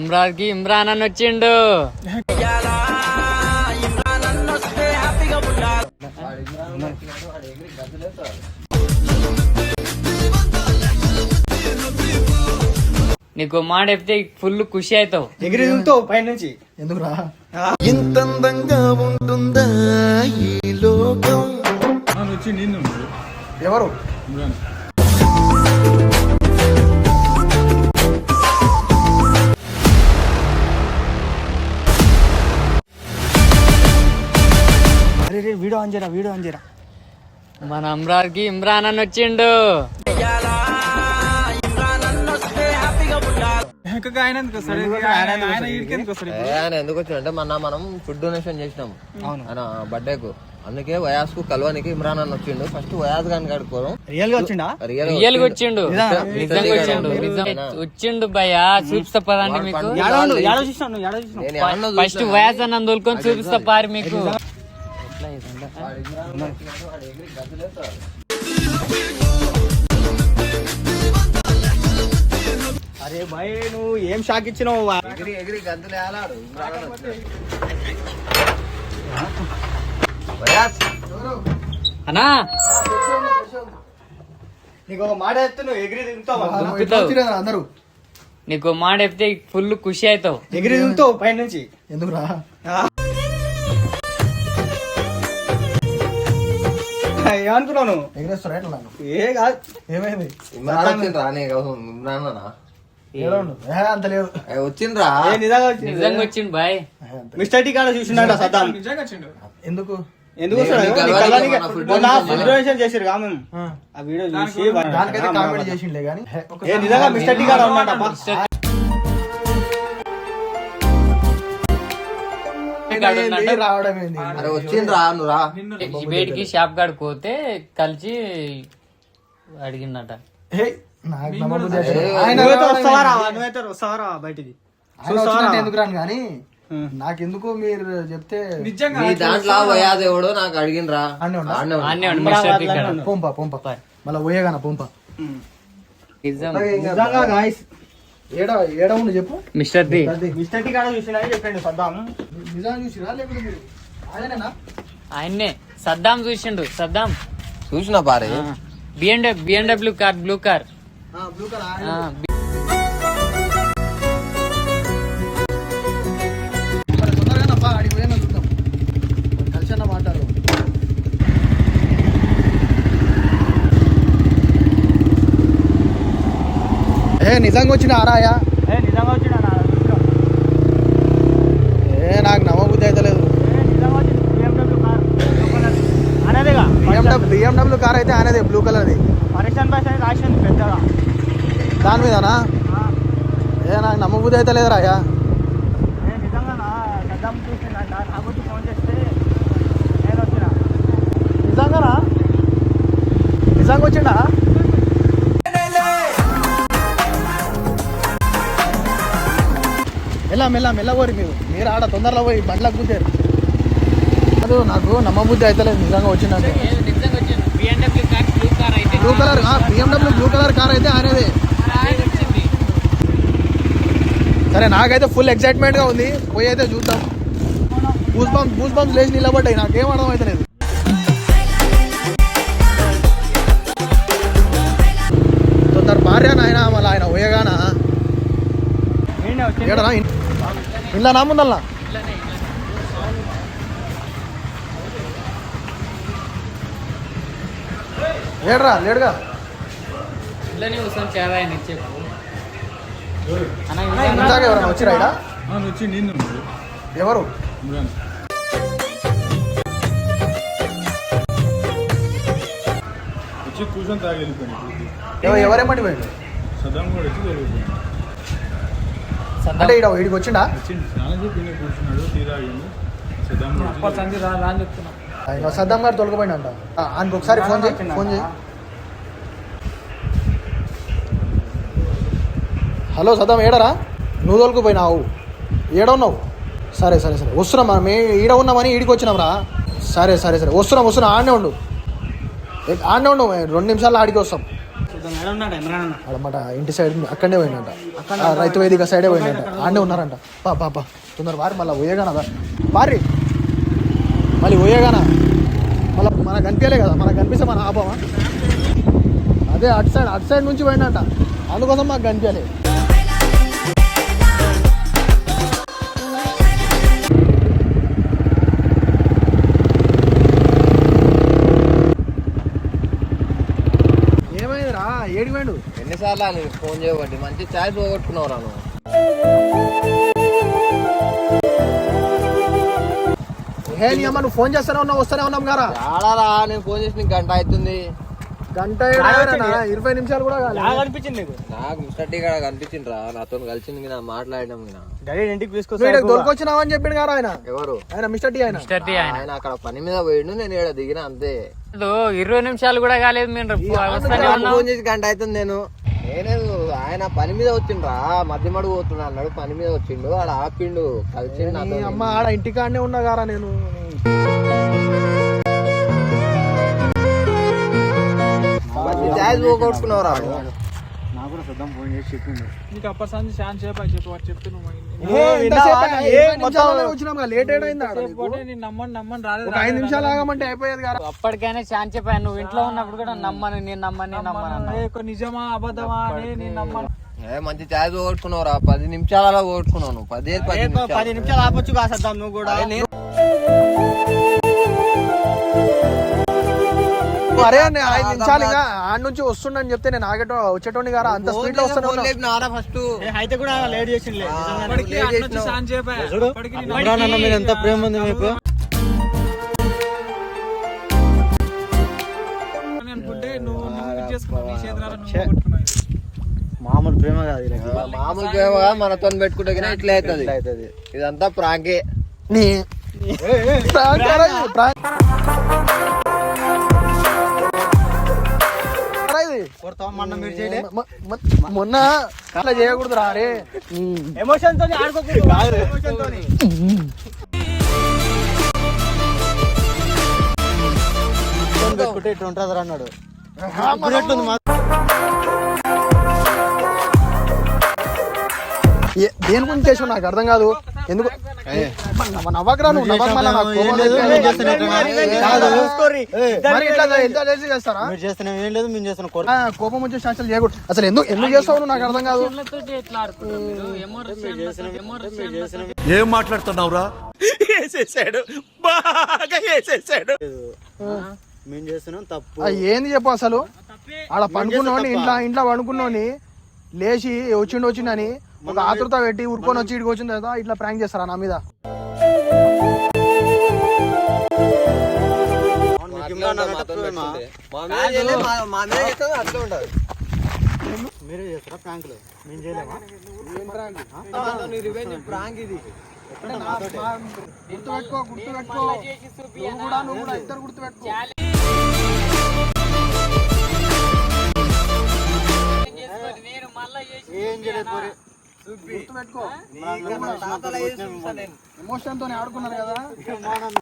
ఇమ్రాన్ అని వచ్చిండు. నీకు మాట చెప్తే ఫుల్ ఖుషి అవుతావు, ఎగిరి దుంకుతావు పై నుంచి. ఎందుకురా ఇంత అందంగా ఉంటుందా ఈ లోకం. ఎవరు వీడియో ఆన్ చేయరా. మన ఇమ్రాన్ అని వచ్చిండు. ఆయన ఎందుకు వచ్చిందంటే మనం ఫుడ్ డొనేషన్ చేసినాం ఆయన బర్త్డేకు, అందుకే వయాస్ కు కలవానికి ఇమ్రాన్ అని వచ్చిండు. ఫస్ట్ వయాస్ గాని కడుకోవడం రియల్ గా వచ్చిండా? రియల్ గా వచ్చిండు, నిజంగా వచ్చిండు భయ్యా. చూపిస్తా పదండి మీకు. ఫస్ట్ వయాస్ అని అందుకొని చూపిస్తా పారి మీకు. అరే భయ్ నువ్వు ఏం షాక్ ఇచ్చినావు? ఎగిరి గంతులు వేలాడు. అన్నా నీకు ఒక మాట చెప్తే నువ్వు ఎగిరి దిగుతావు. అందరూ నీకు మాట చెప్తే ఫుల్ ఖుషి అవుతావు, ఎగిరి దిగుతావు పై నుంచి. ఎందుకురా ఏమనుకున్నావు నువ్వు? ఎగిరేస్తారా ఎట్లా? ఏ కాదు, ఏమైంది? ఇమ్రాన్ వచ్చిండ్రా ఇమ్రాన్ అంత లేదు. వచ్చిండ్రా నిజంగా వచ్చిండు బాయ్. మిస్టర్ టీ కాడ చూసిండ సద్దాం. ఎందుకు ఎందుకు ఫుడ్ డొనేషన్ చేసారు కా మేము. ఆ వీడియో చూసి దానికైతే కామెంట్ చేసిండే కానీ నిజంగా మిస్టర్ టీ కాడ ఉన్నమాట. రావడం ఏంది? వచ్చిండ్రా నువ్వురా. వేడికి షాప్ కాడికి పోతే కలిసి అడిగిందట. నాకు నమ్మబుద్ధి వస్తావరా బయటికి ఎందుకు రాను కానీ నాకెందుకు మీరు చెప్తే మీ దాంట్లో వయాస్ ఎవడో నాకు అడిగినరా. పొంప మళ్ళా పోయేగాన పొంప. నిజంగా గాయ్స్ ఏడ ఉండి చెప్పు. మిస్టర్ టీ కాడ చూసినా చెప్పండి సద్దాం. నిజంగా చూసిరా లేకపోతే మీరు ఆయనేనా? ఆయన్నే సద్దాం చూసిండు. సద్దాం చూసిన పారే BMW car, blue car. Blue colour తొందరగా అడిగి పోయినా చూద్దాం. కలిసి అన్న మాట్లాడు. నిజంగా వచ్చిన ఆరాయా? నిజంగా వచ్చిన నాకు నమ్మబుద్ధి అయితే లేదు. బిఎండబ్ల్యూ కార్ అయితే అనేది బ్లూ కలర్ది రాసింది పెద్దగా దాని మీదనా? నాకు నమ్మబుద్ధి అయితే లేదు రాయా. నిజంగా సద్దాం చూసిందంట. నాకు ఫోన్ చేస్తే నేను వచ్చిన. నిజంగానా? నిజంగా వచ్చిండా? మెల్ల పోరి మీరు ఆడ తొందరలో పోయి బండ్లకు కూతారు. అది నాకు నమ్మబుద్ధి అయితే లేదు నిజంగా వచ్చిందంటే. Blue colour BMW blue colour car అయితే ఆయనదే. సరే నాకైతే ఫుల్ ఎక్సైట్మెంట్ గా ఉంది. పోయి అయితే చూద్దాం. బూస్ బంప్స్ లేచి నిలబడ్డాయి. నాకేం అర్థం అయితే లేదు. తొందర భార్య నాయన మళ్ళీ ఆయన పోయగానా ఏడనా ఇంట్లో నా ముందల్లా ఏడరా లేడుగా. ఇందాక ఎవరైనా వచ్చిరా ఇడా? ఎవరు? కూర్చొని తాగెళ్ళిపోయింది. ఎవరేమంటే పోయిండు? అంటే ఇడికి వచ్చిండా? సద్దాం గారు తొలగిపోయిందంట. ఆయనకు ఒకసారి ఫోన్ చేయి. హలో సద్దాం ఏడరా? నువ్వు తోలుకుపోయినావు? ఏడున్నావు? సరే వస్తున్నాం. మేము ఈడ ఉన్నామని ఈడికి వచ్చినాం రా. సరే వస్తున్నాం. ఆడనే ఉండు 2 నిమిషాల్లో ఆడికి వస్తాం. అన్నమాట ఇంటి సైడ్ అక్కడనే పోయినట్ట, రైతు వేదిక సైడే పోయినట్ట, ఆడనే ఉన్నారంట. పాపా తొందర వారి మళ్ళీ పోయేగానా వారి మళ్ళీ పోయేగానా మళ్ళీ మనకు కనిపించలే కదా, మనకు కనిపిస్తే మన ఆపమా? అదే అటు సైడ్ నుంచి పోయినట్ట, అందుకోసం మాకు కనిపించలే. ఏమైందిరా ఏడికి పోయిండు? ఎన్నిసార్లు నీకు ఫోన్ చేయబట్టి మంచి ఛాయిస్ పోగొట్టుకున్నావు రా నువ్వు. హే నీ అమ్మ నువ్వు ఫోన్ చేస్తానే ఉన్నావు, వస్తానే ఉన్నాం గారా. ఆడారా నేను ఫోన్ చేసి నీకు గంట అవుతుంది. గంట 20 నిమిషాలు కూడా అనిపించింది నాకు మిస్టర్ టీ కూడా కనిపించింది రా, నాతో కలిసింది కదా, మాట్లాడినాం కదా. ఇంటికి దొరికొచ్చినావు అని చెప్పిండు గారా ఆయన. ఎవరు? ఆయన మిస్టర్ టీ. ఆయన అక్కడ పని మీద పోయిండు, నేను ఇక్కడ దిగిన అంతే. 20 నిమిషాలు కూడా కాలేదు, మేము ఫోన్ చేసి గంట అవుతుంది. నేనేది ఆయన పని మీద వచ్చిండ్రా, మధ్య మడుగు పోతున్నా అన్నాడు, పని మీద వచ్చిండు, ఆడ ఆపిండు, కలిసిండు. అమ్మ ఆడ ఇంటికాడనే ఉన్నా గారా నేను. ఛాయిస్ పోగొట్టుకున్నావురా. నాకు కూడా సద్దం ఫోన్ చేసి చెప్పిండు. నీకు అప్పటి ఛాన్స్ చెప్తున్నావు. లేట్ అయింది, 5 నిమిషాలు ఆగమంటే అయిపోయేది కదా. అప్పటికైనా ఛాన్స్ చెప్పాను, నువ్వు ఇంట్లో ఉన్నప్పుడు కూడా నేను నమ్మను నిజమా అబద్ధమా అని నేను నమ్మను. మంచి ఛాయిస్ పోగొట్టుకున్నావురా, 10 నిమిషాలలో పోగొట్టుకున్నావు నువ్వు. 10 నిమిషాలు ఆపొచ్చు కదా సద్దం నువ్వు కూడా. అరే 5 నిమిషాలు ఇంకా ఆడ నుంచి వస్తుండని చెప్తే నేను వచ్చేటోని గారా, అంత స్పీడ్ లో వస్తున్నా. ఫస్ట్ అయితే కూడా లేట్ చేసింది. ఎంత ప్రేమ ఉంది మీకు? మామూలు ప్రేమ కాదు, మామూలు ప్రేమ మనతో పెట్టుకుంటే ఇట్లా అవుతుంది. ఇదంతా ప్రాంకే. మొన్న అట్లా చేయకూడదు రా. అరే ఎమోషన్ తో ఆడుకోకూడదు, ఎమోషన్ తో పెట్టుకుంటే ఇట్లా ఉంటుంది అన్నాడు. దేని గురించి చేసావు నాకు అర్థం కాదు. ఎందుకు నవ్వకరా నువ్వు? చేస్తారా? కోపం వచ్చే శాస్త్రాలు చేయకూడదు. అసలు ఎందుకు చేస్తావు నాకు అర్థం కాదు. ఏం మాట్లాడుతున్నావురా? వేసేసాడు, బాగా వేసేసాడు. మేము చేస్తున్నాం తప్పు. ఏంది చెప్పు అసలు? ఆడ పండుకున్నోని ఇంట్లో పండుకున్నోని లేచి వచ్చిండని ఒక ఆతృత పెట్టి ఉరుకొని వచ్చి ఇడికి వచ్చిన తర్వాత ఇట్లా ప్రాంక్ చేస్తారా నా మీద? మీరే చేస్తారా ప్రాంకులు? మేము చేయలేమా? గుర్తుపెట్టుకో నువ్వు కూడా ఇద్దరు గుర్తుపెట్టుకో. ఏం చేయలేదు, గుర్తుపెట్టుకో. ఎమోషన్ తోనే ఆడుకున్నారు కదా.